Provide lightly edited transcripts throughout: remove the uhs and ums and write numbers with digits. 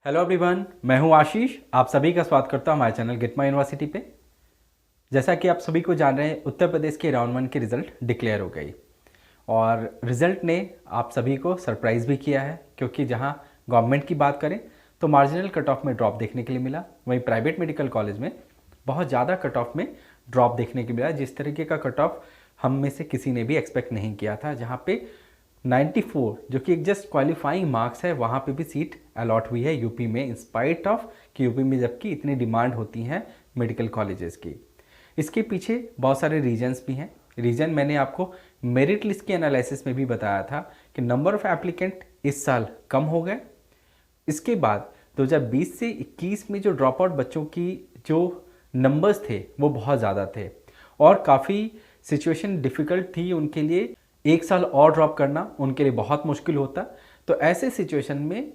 Hello everyone, मैं हूं आशीष। आप सभी का स्वागत करता हूं हमारे चैनल गिटमा यूनिवर्सिटी पे। जैसा कि आप सभी को जान रहे हैं, उत्तर प्रदेश के राउंड 1 की रिज़ल्ट डिक्लेयर हो गई और रिज़ल्ट ने आप सभी को सरप्राइज़ भी किया है, क्योंकि जहां गवर्नमेंट की बात करें तो मार्जिनल कट ऑफ में ड्रॉप देखने के लिए मिला, वहीं प्राइवेट मेडिकल कॉलेज में बहुत ज़्यादा कट ऑफ में ड्रॉप देखने के लिए मिला। जिस तरीके का कट ऑफ हम में से किसी ने भी एक्सपेक्ट नहीं किया था, जहाँ पे 94 जो कि एक जस्ट क्वालिफाइंग मार्क्स है, वहाँ पे भी सीट अलॉट हुई है यूपी में, इंस्पाइट ऑफ कि यूपी में जबकि इतनी डिमांड होती है मेडिकल कॉलेजेस की। इसके पीछे बहुत सारे रीजन्स भी हैं। रीज़न मैंने आपको मेरिट लिस्ट के एनालिसिस में भी बताया था कि नंबर ऑफ़ एप्लीकेंट इस साल कम हो गए। इसके बाद 2020 से 21 में जो ड्रॉप आउट बच्चों की जो नंबर्स थे वो बहुत ज़्यादा थे और काफ़ी सिचुएशन डिफ़िकल्ट थी उनके लिए। एक साल और ड्रॉप करना उनके लिए बहुत मुश्किल होता। तो ऐसे सिचुएशन में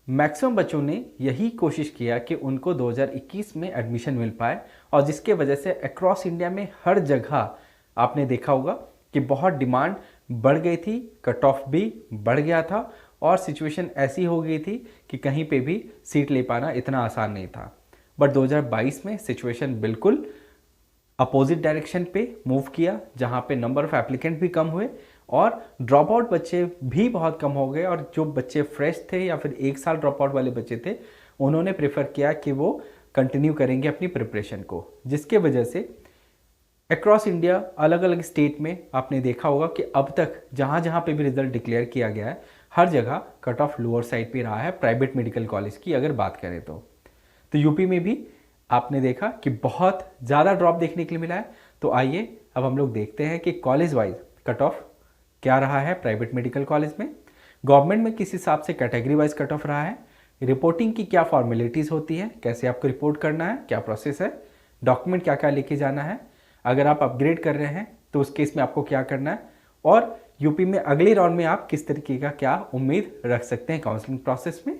मैक्सिमम बच्चों ने यही कोशिश किया कि उनको 2021 में एडमिशन मिल पाए, और जिसके वजह से अक्रॉस इंडिया में हर जगह आपने देखा होगा कि बहुत डिमांड बढ़ गई थी, कट ऑफ भी बढ़ गया था और सिचुएशन ऐसी हो गई थी कि कहीं पे भी सीट ले पाना इतना आसान नहीं था। बट 2022 में सिचुएशन बिल्कुल अपोजिट डायरेक्शन पे मूव किया, जहाँ पे नंबर ऑफ एप्लीकेंट भी कम हुए और ड्रॉप आउट बच्चे भी बहुत कम हो गए। और जो बच्चे फ्रेश थे या फिर एक साल ड्रॉप आउट वाले बच्चे थे, उन्होंने प्रेफर किया कि वो कंटिन्यू करेंगे अपनी प्रिपरेशन को, जिसके वजह से अक्रॉस इंडिया अलग अलग स्टेट में आपने देखा होगा कि अब तक जहाँ जहाँ पे भी रिजल्ट डिक्लेयर किया गया है, हर जगह कट ऑफ लोअर साइड पे रहा है प्राइवेट मेडिकल कॉलेज की अगर बात करें तो यूपी में भी आपने देखा कि बहुत ज़्यादा ड्रॉप देखने के लिए मिला है। तो आइए अब हम लोग देखते हैं कि कॉलेज वाइज कट ऑफ क्या रहा है प्राइवेट मेडिकल कॉलेज में, गवर्नमेंट में किस हिसाब से कैटेगरी वाइज कट ऑफ रहा है, रिपोर्टिंग की क्या फॉर्मेलिटीज़ होती है, कैसे आपको रिपोर्ट करना है, क्या प्रोसेस है, डॉक्यूमेंट क्या क्या लेके जाना है, अगर आप अपग्रेड कर रहे हैं तो उस केस में आपको क्या करना है, और यूपी में अगले राउंड में आप किस तरीके का क्या उम्मीद रख सकते हैं काउंसलिंग प्रोसेस में।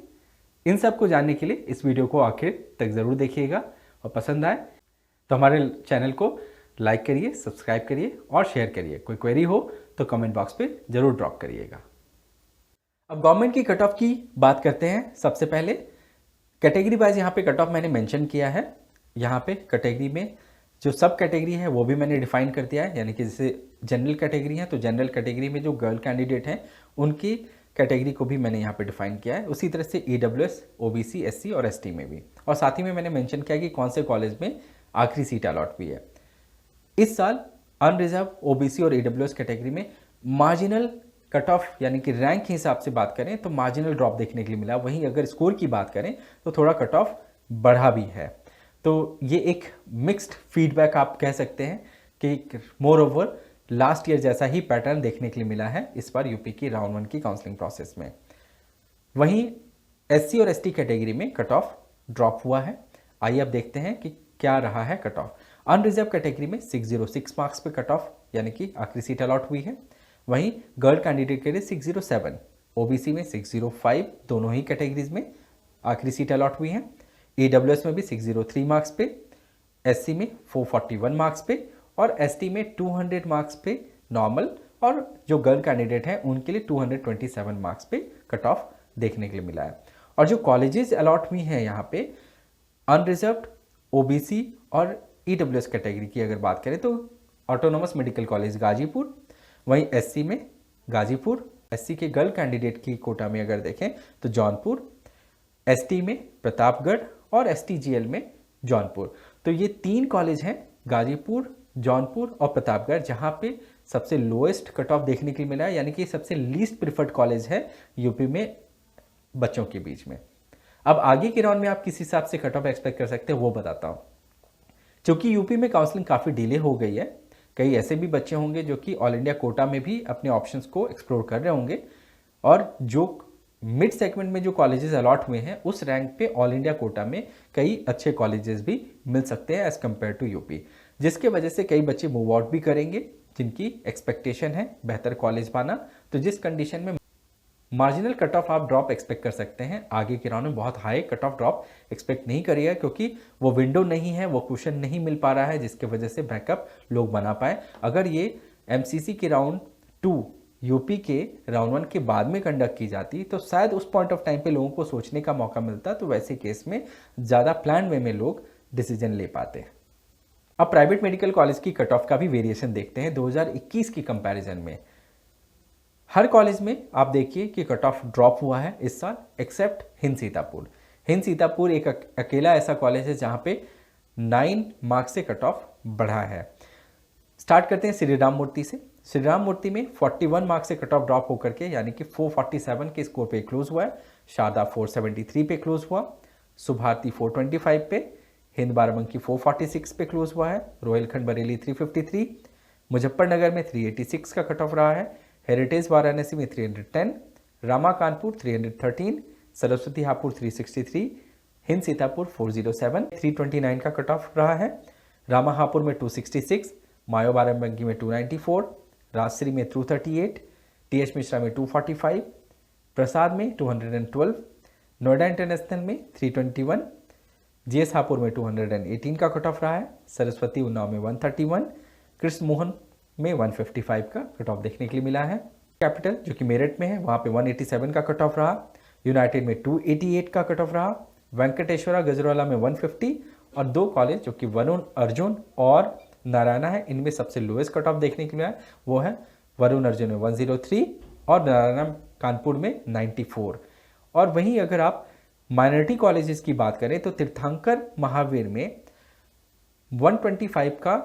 इन सब को जानने के लिए इस वीडियो को आखिर तक ज़रूर देखिएगा और पसंद आए तो हमारे चैनल को लाइक करिए, सब्सक्राइब करिए और शेयर करिए। कोई क्वेरी हो तो कमेंट बॉक्स पे ज़रूर ड्रॉप करिएगा। अब गवर्नमेंट की कट ऑफ की बात करते हैं। सबसे पहले कैटेगरी वाइज यहाँ पे कट ऑफ मैंने मेंशन किया है। यहाँ पे कैटेगरी में जो सब कैटेगरी है वो भी मैंने डिफाइन कर दिया है, यानी कि जैसे जनरल कैटेगरी है तो जनरल कैटेगरी में जो गर्ल कैंडिडेट हैं उनकी कैटेगरी को भी मैंने यहाँ पे डिफाइन किया है। उसी तरह से ईडब्ल्यूएस, ओबीसी, एससी और एसटी में भी, और साथ ही में मैंने मेंशन किया कि कौन से कॉलेज में आखिरी सीट अलॉट हुई है। इस साल अनरिजर्व, ओबीसी और ईडब्ल्यूएस कैटेगरी में मार्जिनल कट ऑफ यानी कि रैंक के हिसाब से बात करें तो मार्जिनल ड्रॉप देखने के लिए मिला। वहीं अगर स्कोर की बात करें तो थोड़ा कट ऑफ बढ़ा भी है। तो ये एक मिक्स्ड फीडबैक आप कह सकते हैं कि मोर ओवर लास्ट ईयर जैसा ही पैटर्न देखने के लिए मिला है इस बार यूपी की राउंड 1 की काउंसलिंग प्रोसेस में। वहीं एससी और एसटी कैटेगरी में कट ऑफ ड्रॉप हुआ है। आइए अब देखते हैं कि क्या रहा है कट ऑफ। अनरिजर्व कैटेगरी में 606 मार्क्स पे कट ऑफ यानी कि आखिरी सीट अलॉट हुई है। वहीं गर्ल कैंडिडेट के लिए 607, ओबीसी में 605, दोनों ही कैटेगरीज में आखिरी सीट अलॉट हुई है। ईडब्ल्यूएस में भी 603 मार्क्स पे, एससी में 441 मार्क्स पे और एसटी में 200 मार्क्स पे नॉर्मल, और जो गर्ल कैंडिडेट हैं उनके लिए 227 मार्क्स पे कट ऑफ देखने के लिए मिला है। और जो कॉलेजेस अलॉट हुई हैं यहाँ पे अनरिजर्व्ड, ओबीसी और ईडब्ल्यूएस कैटेगरी की अगर बात करें तो ऑटोनोमस मेडिकल कॉलेज गाजीपुर, वहीं एससी में गाजीपुर, एससी के गर्ल कैंडिडेट की कोटा में अगर देखें तो जौनपुर, एसटी में प्रतापगढ़ और एसटीजीएल में जौनपुर। तो ये 3 कॉलेज हैं, गाजीपुर, जौनपुर और प्रतापगढ़, जहाँ पे सबसे लोएस्ट कट ऑफ देखने के लिए मिला है, यानी कि सबसे लीस्ट प्रिफर्ड कॉलेज है यूपी में बच्चों के बीच में। अब आगे के राउंड में आप किस हिसाब से कट ऑफ एक्सपेक्ट कर सकते हैं वो बताता हूँ। क्योंकि यूपी में काउंसलिंग काफ़ी डिले हो गई है, कई ऐसे भी बच्चे होंगे जो कि ऑल इंडिया कोटा में भी अपने ऑप्शंस को एक्सप्लोर कर रहे होंगे, और जो मिड सेगमेंट में जो कॉलेजेस अलॉट हुए हैं उस रैंक पे ऑल इंडिया कोटा में कई अच्छे कॉलेजेस भी मिल सकते हैं एज कम्पेयर टू यूपी, जिसके वजह से कई बच्चे मूव आउट भी करेंगे जिनकी एक्सपेक्टेशन है बेहतर कॉलेज पाना। तो जिस कंडीशन में मार्जिनल कट ऑफ आप ड्रॉप एक्सपेक्ट कर सकते हैं, आगे के राउंड में बहुत high cut off drop expect नहीं करिएगा, क्योंकि वो विंडो नहीं है, वो क्वेश्चन नहीं मिल पा रहा है जिसके वजह से बैकअप लोग बना पाए। अगर ये एमसीसी के राउंड 2 यूपी के राउंड 1 के बाद में कंडक्ट की जाती तो शायद उस पॉइंट ऑफ टाइम पे लोगों को सोचने का मौका मिलता, तो वैसे केस में ज़्यादा प्लान वे में लोग डिसीजन ले पाते। अब प्राइवेट मेडिकल कॉलेज की कट ऑफ का भी वेरिएशन देखते हैं 2021 की कंपैरिजन में। हर कॉलेज में आप देखिए कि कट ऑफ ड्रॉप हुआ है इस साल, एक्सेप्ट हिंद सीतापुर। हिंद सीतापुर एक अकेला ऐसा कॉलेज है जहाँ पे 9 मार्क्स से कट ऑफ बढ़ा है। स्टार्ट करते हैं श्री राम मूर्ति से। श्री राम मूर्ति में 41 मार्क्स से कट ऑफ ड्रॉप होकर के यानी कि 447 के स्कोर पे क्लोज हुआ है। शारदा 473 पे क्लोज हुआ, सुभारती 425 पे, हिंद बाराबंकी 446 पे क्लोज हुआ है, रोहिलखंड बरेली 353, मुजफ्फरनगर में 386 का कट ऑफ रहा है, हेरिटेज वाराणसी में 310, रामा कानपुर 313, सरस्वती हापुड़ 363, हिंद सीतापुर 407, 329 का कट ऑफ रहा है, रामा हापुड़ में 266, मायो बाराबंकी में 294, राजश्री में 238, टीएच मिश्रा में 245, प्रसाद में 212, नोएडा इंटरनेशनल में 321, जीएस हापुड़ में 218 का कट ऑफ रहा है, सरस्वती उन्नाव में 131, कृष्ण मोहन में 155 का कट ऑफ देखने के लिए मिला है। कैपिटल जो कि मेरठ में है वहाँ पे 187 का कट ऑफ रहा, यूनाइटेड में 288 का कट ऑफ रहा, वेंकटेश्वरा गजरवाला में 150 और 2 कॉलेज जो कि वरुण अर्जुन और नारायणा है, इनमें सबसे लोएस्ट कट ऑफ देखने के लिए मिला है, वो है वरुण अर्जुन में 103 और नारायणा कानपुर में 94। और वहीं अगर आप माइनॉरिटी कॉलेजेस की बात करें तो तीर्थंकर महावीर में 125 का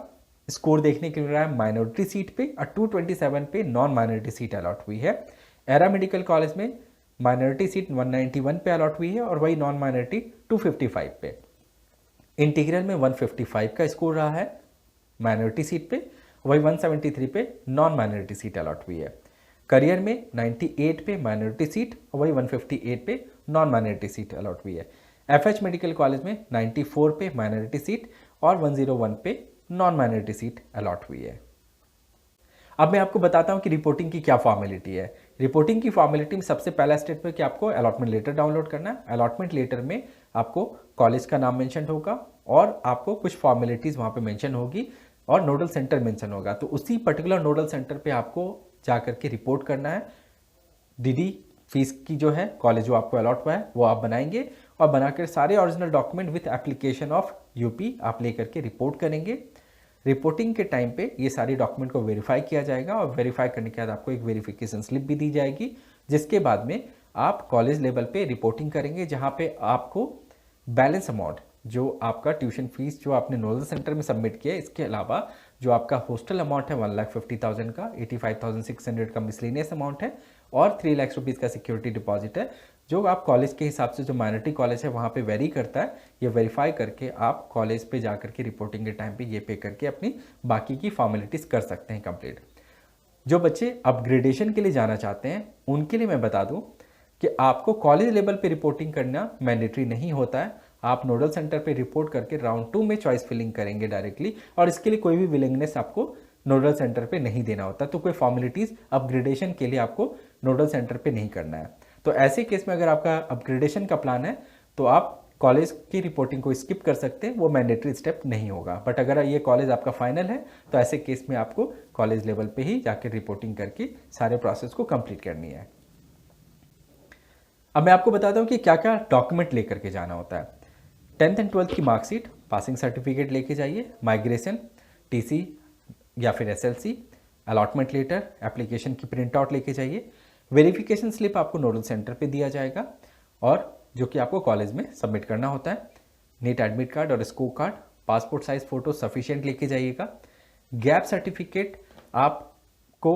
स्कोर देखने के लिए मिला है माइनॉरिटी सीट पे और 227 पे नॉन माइनॉरिटी सीट अलॉट हुई है। एरा मेडिकल कॉलेज में माइनॉरिटी सीट 191 पे अलॉट हुई है और वही नॉन माइनॉरिटी 255 पे। इंटीग्रल में 155 का स्कोर रहा है माइनॉरिटी सीट पे, वही 173 पे नॉन माइनॉरिटी सीट अलॉट हुई है। करियर में 98 पे माइनॉरिटी सीट और वही 158 पे नॉन माइनॉरिटी सीट अलॉट हुई है। एफएच मेडिकल कॉलेज में 94 पे माइनॉरिटी सीट और 101 पे नॉन माइनॉरिटी सीट अलॉट हुई है। अब मैं आपको बताता हूं कि रिपोर्टिंग की क्या फॉर्मेलिटी है। रिपोर्टिंग की फॉर्मेलिटी में सबसे पहला स्टेप है कि आपको अलॉटमेंट लेटर डाउनलोड करना है। अलॉटमेंट लेटर में आपको कॉलेज का नाम मेंशन होगा और आपको कुछ फॉर्मेलिटीज वहां पे मेंशन होगी और नोडल सेंटर मेंशन होगा, तो उसी पर्टिकुलर नोडल सेंटर पे आपको जाकर के रिपोर्ट करना है। डीडी फीस की जो है कॉलेज जो आपको अलॉट हुआ है वो आप बनाएंगे और बनाकर सारे original document with application of UP आप लेकर के रिपोर्ट करेंगे। रिपोर्टिंग के टाइम पे ये सारे डॉक्यूमेंट को वेरीफाई किया जाएगा और वेरीफाई करने के बाद आपको एक वेरिफिकेशन स्लिप भी दी जाएगी, जिसके बाद में आप कॉलेज लेवल पे रिपोर्टिंग करेंगे, जहाँ पे आपको बैलेंस अमाउंट जो आपका ट्यूशन फीस जो आपने नोडल सेंटर में सबमिट किया है, इसके अलावा जो आपका हॉस्टल अमाउंट है 1,50,000 का, 85,600 का मिसलेनियस अमाउंट है और 3 लाख रुपीज़ का सिक्योरिटी डिपॉजिट है, जो आप कॉलेज के हिसाब से जो माइनॉरिटी कॉलेज है वहाँ पे वेरी करता है। ये वेरीफाई करके आप कॉलेज पे जा करके रिपोर्टिंग के टाइम पे ये पे करके अपनी बाकी की फॉर्मेलिटीज़ कर सकते हैं कंप्लीट। जो बच्चे अपग्रेडेशन के लिए जाना चाहते हैं उनके लिए मैं बता दूँ कि आपको कॉलेज लेवल पे रिपोर्टिंग करना मैंडेटरी नहीं होता है। आप नोडल सेंटर पे रिपोर्ट करके राउंड 2 में चॉइस फिलिंग करेंगे डायरेक्टली, और इसके लिए कोई भी विलिंगनेस आपको नोडल सेंटर पे नहीं देना होता, तो कोई फॉर्मेलिटीज़ अपग्रेडेशन के लिए आपको नोडल सेंटर पे नहीं करना है। तो ऐसे केस में अगर आपका अपग्रेडेशन का प्लान है तो आप कॉलेज की रिपोर्टिंग को स्किप कर सकते हैं, वो मैंडेटरी स्टेप नहीं होगा। बट अगर ये कॉलेज आपका फाइनल है तो ऐसे केस में आपको कॉलेज लेवल पे ही जाकर रिपोर्टिंग करके सारे प्रोसेस को कंप्लीट करनी है। अब मैं आपको बताता हूँ कि क्या क्या डॉक्यूमेंट लेकर के जाना होता है। 10th एंड 12th की मार्कशीट, पासिंग सर्टिफिकेट लेके जाइए, माइग्रेशन, टीसी या फिर एसएलसी, अलॉटमेंट लेटर, एप्लीकेशन की प्रिंट आउट लेके जाइए। वेरिफिकेशन स्लिप आपको नोडल सेंटर पे दिया जाएगा और जो कि आपको कॉलेज में सबमिट करना होता है। नीट एडमिट कार्ड और score card, passport size photo sufficient लेके जाइएगा। गैप सर्टिफिकेट आपको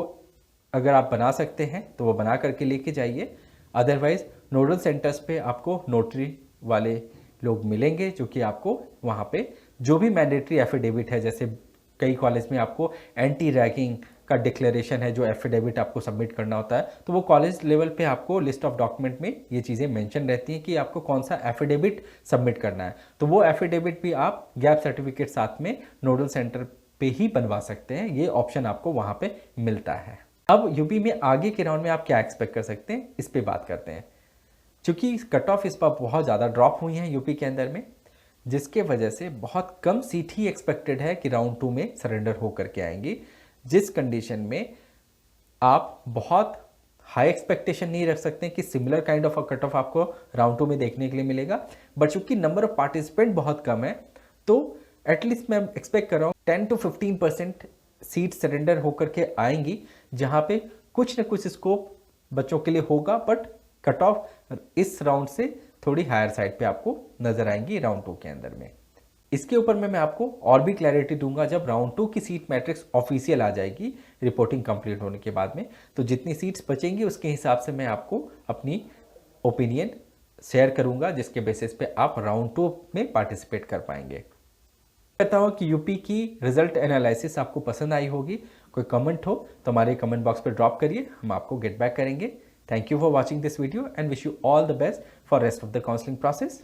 अगर आप बना सकते हैं तो वो बना करके लेके जाइए, अदरवाइज नोडल सेंटर्स पे आपको नोटरी वाले लोग मिलेंगे जो कि आपको वहाँ पे जो भी मैंडेटरी एफिडेविट है, जैसे कई कॉलेज में आपको एंटी रैगिंग का डिक्लेरेशन है जो एफिडेविट आपको सबमिट करना होता है, तो वो कॉलेज लेवल पे आपको लिस्ट ऑफ डॉक्यूमेंट में ये चीज़ें मेंशन रहती हैं कि आपको कौन सा एफिडेविट सबमिट करना है। तो वो एफिडेविट भी आप गैप सर्टिफिकेट साथ में नोडल सेंटर पे ही बनवा सकते हैं, ये ऑप्शन आपको वहाँ पे मिलता है। अब यूपी में आगे के राउंड में आप क्या एक्सपेक्ट कर सकते हैं, इस पर बात करते हैं। चूँकि कट ऑफ इस बार बहुत ज़्यादा ड्रॉप हुई हैं यूपी के अंदर में, जिसके वजह से बहुत कम सीट ही एक्सपेक्टेड है कि राउंड 2 में सरेंडर हो करके आएंगी, जिस कंडीशन में आप बहुत हाई एक्सपेक्टेशन नहीं रख सकते कि similar kind of a cut off आपको राउंड 2 में देखने के लिए मिलेगा, बट चूंकि नंबर ऑफ पार्टिसिपेंट बहुत कम है तो एटलीस्ट मैं एक्सपेक्ट कर रहा हूँ 10 to 15% सीट सरेंडर होकर के आएंगी, जहाँ पे कुछ न कुछ स्कोप बच्चों के लिए होगा, बट कट ऑफ इस राउंड से थोड़ी हायर साइड पे आपको नजर आएंगी राउंड 2 के अंदर में। इसके ऊपर मैं आपको और भी क्लैरिटी दूंगा जब राउंड 2 की सीट मैट्रिक्स ऑफिशियल आ जाएगी रिपोर्टिंग कंप्लीट होने के बाद में, तो जितनी सीट्स बचेंगी उसके हिसाब से मैं आपको अपनी ओपिनियन शेयर करूंगा, जिसके बेसिस पे आप राउंड 2 में पार्टिसिपेट कर पाएंगे। कहता हूँ कि यूपी की रिजल्ट एनालिसिस आपको पसंद आई होगी। कोई कमेंट हो तो हमारे कमेंट बॉक्स पे ड्रॉप करिए, हम आपको गेट बैक करेंगे। Thank you for watching this video and wish you all the best for rest of the counselling process.